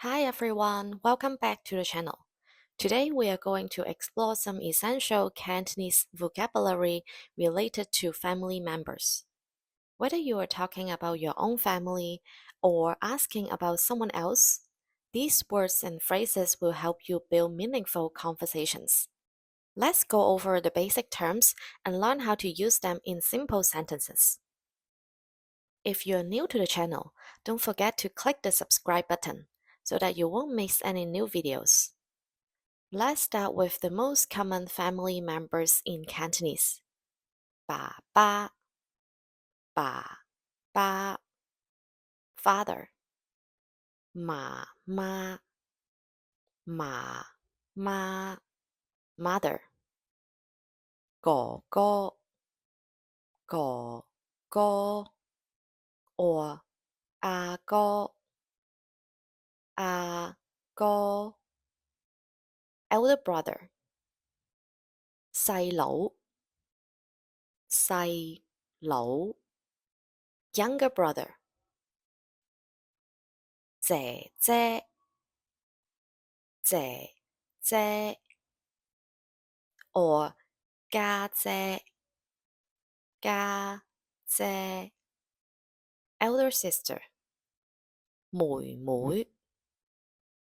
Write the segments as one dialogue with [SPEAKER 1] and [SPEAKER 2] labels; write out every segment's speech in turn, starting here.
[SPEAKER 1] Hi everyone, welcome back to the channel. Today we are going to explore some essential Cantonese vocabulary related to family members. Whether you are talking about your own family or asking about someone else, these words and phrases will help you build meaningful conversations. Let's go over the basic terms and learn how to use them in simple sentences. If you're new to the channel, don't forget to click the subscribe button so that you won't miss any new videos. Let's start with the most common family members in Cantonese. 爸爸, 爸爸, father. 妈妈, 妈妈, mother. 哥哥, 哥哥, or 阿哥, 阿哥. Elder brother. 細佬, 細佬. Younger brother. 姐姐，姐姐 or 家姐，家姐 elder sister 妹妹，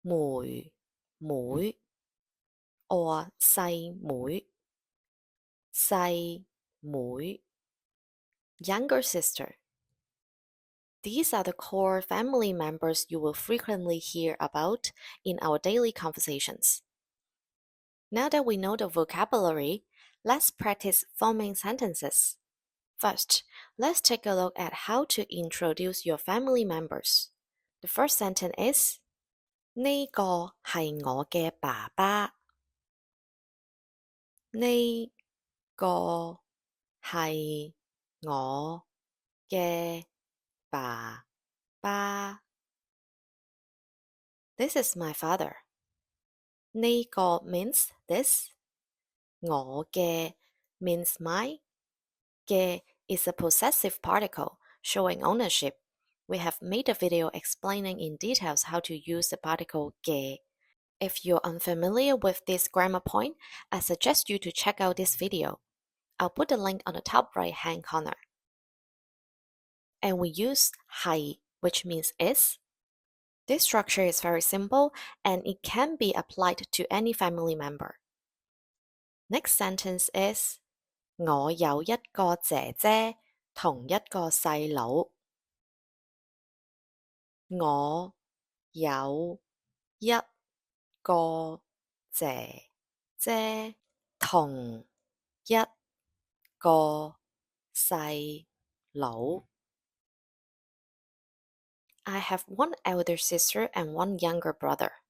[SPEAKER 1] 妹妹 or 細妹，細妹 younger sister. These are the core family members you will frequently hear about in our daily conversations. Now that we know the vocabulary, let's practice forming sentences. First, let's take a look at how to introduce your family members. The first sentence is 呢個係我嘅爸爸。呢個係我嘅爸爸。This is my father. 呢個 means this. 我嘅 means my. 嘅 is a possessive particle showing ownership. We have made a video explaining in details how to use the particle 嘅. If you're unfamiliar with this grammar point, I suggest you to check out this video. I'll put the link on the top right-hand corner. And we use 係, which means is. This structure is very simple and it can be applied to any family member. Next sentence is 我有一個姐姐同一個細佬。我有一個姐姐同一個細佬。I have one elder sister and one younger brother.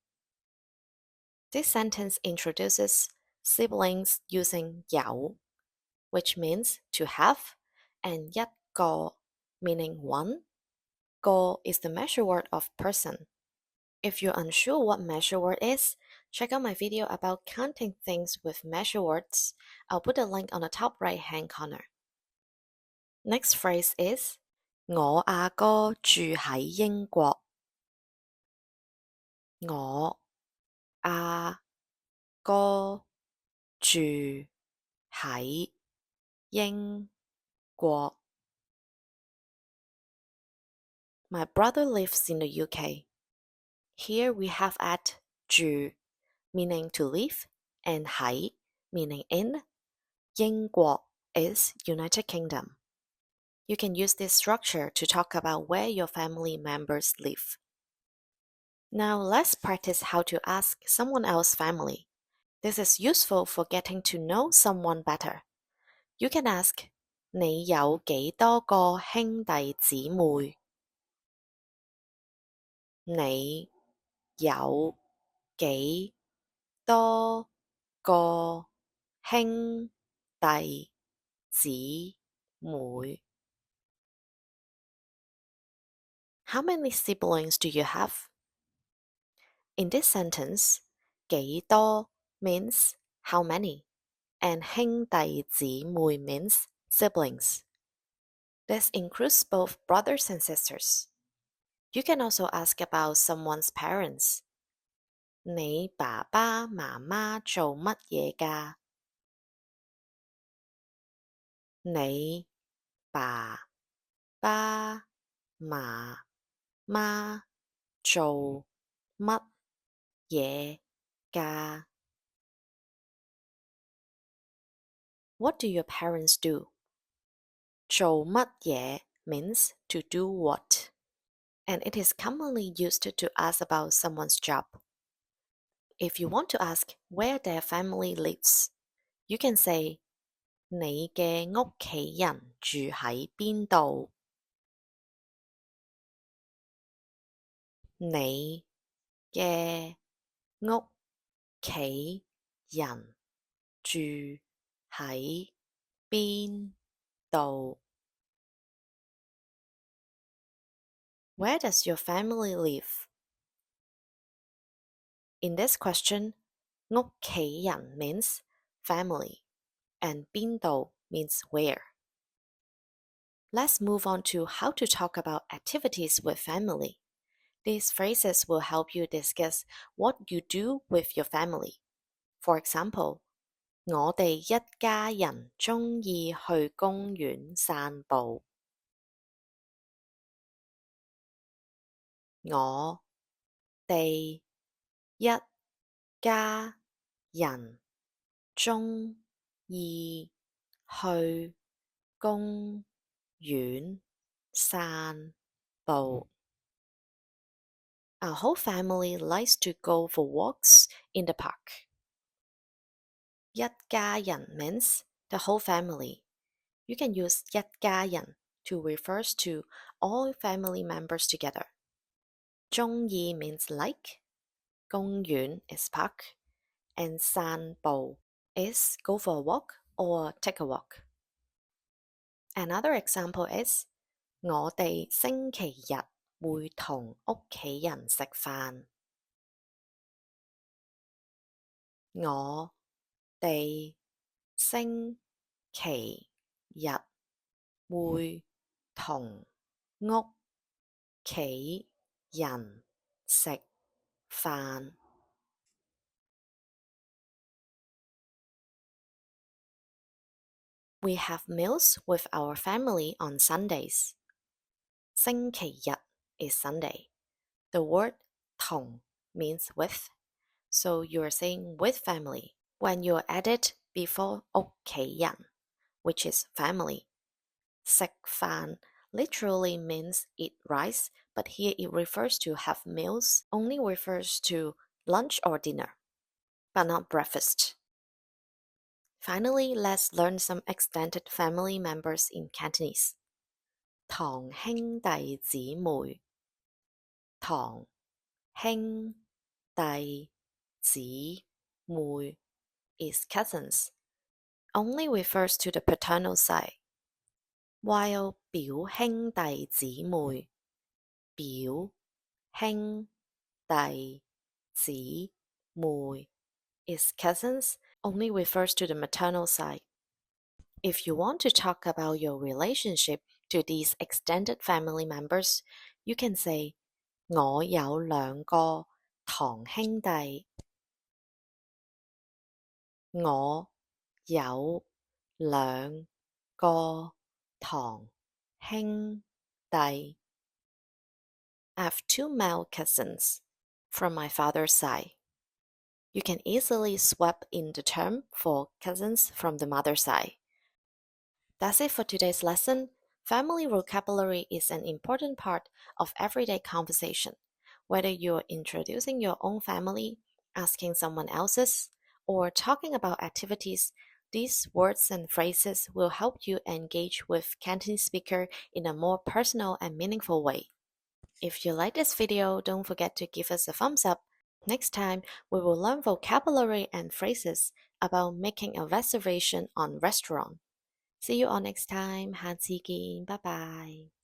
[SPEAKER 1] This sentence introduces siblings using 有, which means to have, and 一個 meaning one. 個 is the measure word of person. If you're unsure what measure word is, check out my video about counting things with measure words. I'll put a link on the top right-hand corner. Next phrase is 我阿哥住喺英國。我阿哥住喺英國。My brother lives in the UK. Here we have at 住 meaning to live and 喺 meaning in. 英國 is United Kingdom. You can use this structure to talk about where your family members live. Now let's practice how to ask someone else's family. This is useful for getting to know someone better. You can ask 你有幾多個兄弟姊妹？你有幾多個兄弟姊妹？ How many siblings do you have? In this sentence, 幾多 means how many, and 兄弟姊妹 means siblings. This includes both brothers and sisters. You can also ask about someone's parents. 你爸爸媽媽做乜嘢㗎？你爸爸媽媽做乜嘢㗎？ What do your parents do? 做乜嘢 means to do what, and it is commonly used to ask about someone's job. If you want to ask where their family lives, you can say 你嘅屋企人住喺邊度？你嘅屋企人住喺邊度？ Where does your family live? In this question, 屋企人 means family and 邊度 means where. Let's move on to how to talk about activities with family. These phrases will help you discuss what you do with your family. For example, 我哋一家人鍾意去公園散步。我哋一家人鍾意去公園散步。Our whole family likes to go for walks in the park. 一家人 means the whole family. You can use 一家人 to refers to all family members together. 鍾意 means like, 公園 is park, and 散步 is go for a walk or take a walk. Another example is 我哋星期日會同屋企人食飯。我哋星期日會同屋企人食飯。We have meals with our family on Sundays. 星期日 is Sunday. The word 同 means with, so you are saying with family when you add it before 屋企人, which is family. 食飯 literally means eat rice, but here it refers to have meals, only refers to lunch or dinner, but not breakfast. Finally, let's learn some extended family members in Cantonese. 堂兄弟姊妹，堂兄弟姊妹 is cousins, only refers to the paternal side, while 表兄弟姊妹，表兄弟姊妹 is cousins, only refers to the maternal side. If you want to talk about your relationship to these extended family members, you can say 我有兩個堂兄弟。我有兩個堂兄弟。I have two male cousins from my father's side. You can easily swap in the term for cousins from the mother's side. That's it for today's lesson. Family vocabulary is an important part of everyday conversation. Whether you're introducing your own family, asking someone else's, or talking about activities, these words and phrases will help you engage with Cantonese speaker in a more personal and meaningful way. If you like this video, don't forget to give us a thumbs up. Next time, we will learn vocabulary and phrases about making a reservation on restaurant. See you all next time. 下次見，拜拜。